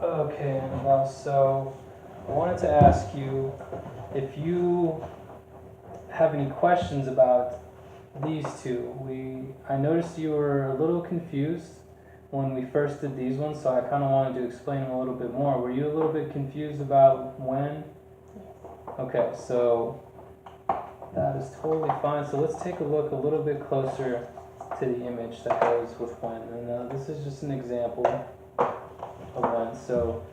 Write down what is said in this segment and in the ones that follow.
Okay, Annabelle, so I wanted to ask you if you have any questions about these two. I noticed you were a little confused when we first did these ones, so I kind of wanted to explain them a little bit more. Were you a little bit confused about when? Okay, so that is totally fine. So let's take a look a little bit closer to the image that goes with when. And this is just an example of when. So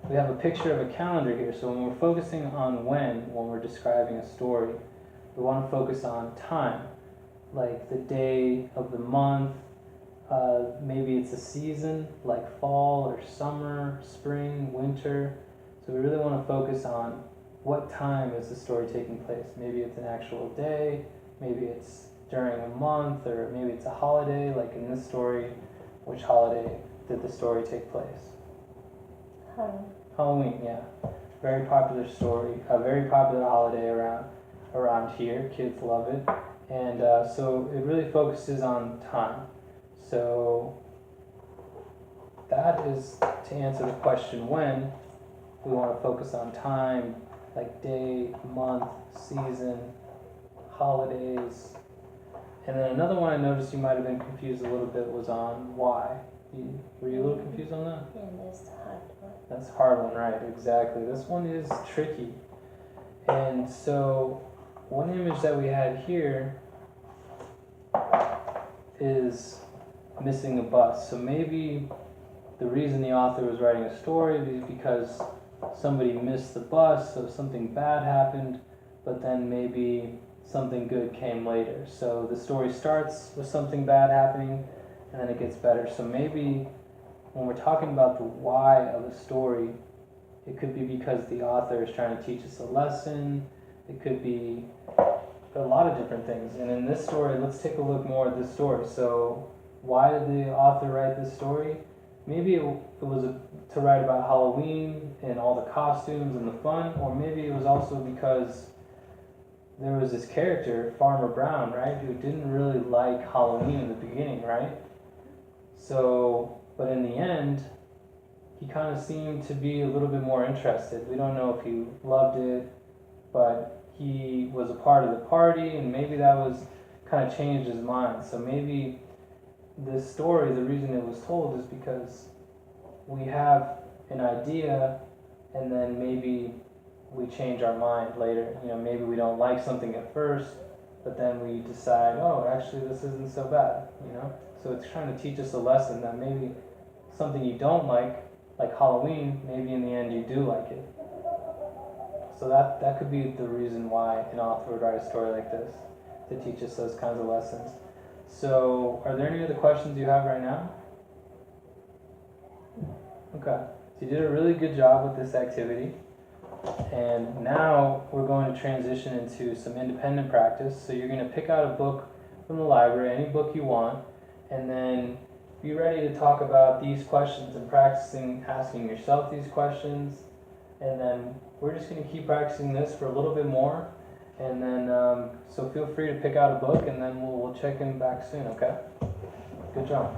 we have a picture of a calendar here. So when we're focusing on when we're describing a story, we want to focus on time, like the day of the month. Maybe it's a season, like fall or summer, spring, winter. So we really want to focus on what time is the story taking place. Maybe it's an actual day, maybe it's during a month, or maybe it's a holiday, like in this story. Which holiday did the story take place? Halloween, yeah. Very popular story, a very popular holiday around here. Kids love it. And so it really focuses on time. So that is to answer the question when. We want to focus on time, like day, month, season, holidays. And then another one I noticed you might have been confused a little bit was on why. Were you a little confused on that? Yeah, that's the hard one. That's a hard one, right? Exactly. This one is tricky. And so one image that we had here is missing a bus. So maybe the reason the author was writing a story is because somebody missed the bus, so something bad happened, but then maybe something good came later. So the story starts with something bad happening, and then it gets better. So maybe when we're talking about the why of a story, it could be because the author is trying to teach us a lesson. It could be a lot of different things. And in this story, let's take a look more at this story. So why did the author write this story? Maybe it was to write about Halloween and all the costumes and the fun, or maybe it was also because there was this character, Farmer Brown, right, who didn't really like Halloween in the beginning, right? So, but in the end, he kind of seemed to be a little bit more interested. We don't know if he loved it, but he was a part of the party, and maybe that was kind of changed his mind. So maybe this story, the reason it was told is because we have an idea, and then maybe we change our mind later. You know, maybe we don't like something at first, but then we decide, oh, actually this isn't so bad, you know? So it's trying to teach us a lesson that maybe something you don't like Halloween, maybe in the end you do like it. So that could be the reason why an author would write a story like this, to teach us those kinds of lessons. So are there any other questions you have right now? Okay, so you did a really good job with this activity. And now we're going to transition into some independent practice. So you're going to pick out a book from the library, any book you want, and then be ready to talk about these questions and practicing asking yourself these questions. And then we're just going to keep practicing this for a little bit more. And then, so feel free to pick out a book, and then we'll check in back soon, okay? Good job.